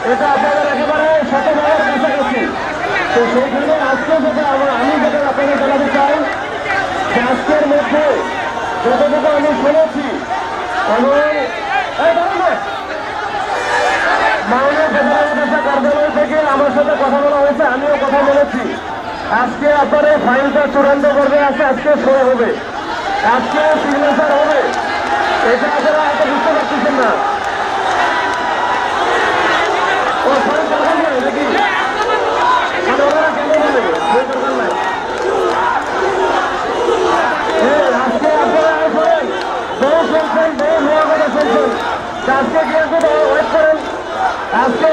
এটা আপনাদের একেবারে শতভাগের কাছাকাছি। তো সেইখানে আজকে যেটা আমি যেটা আপনাদের জানাতে চাই যে আজকের মধ্যে যতটুকু আমি শুনেছি এবং মাননীয় প্রধান উপদেষ্টা কার্যালয় থেকে আমার সাথে কথা বলা হয়েছে, আমিও কথা বলেছি। আজকে আপনার এই ফাইলটা চূড়ান্ত পর্যায়ে আছে, আজকে শুরু হবে, আজকে সিগনেচার হবে। এটা আপনারা এত বুঝতে পারতেছেন না। ও ফাইল দরকার নেই নাকি? ওরা কেন বলে বই দরকার নাই? আজকে আপনারা শোনেন, বউ শুনছেন, বউ হওয়ার কথা শুনছেন, আজকে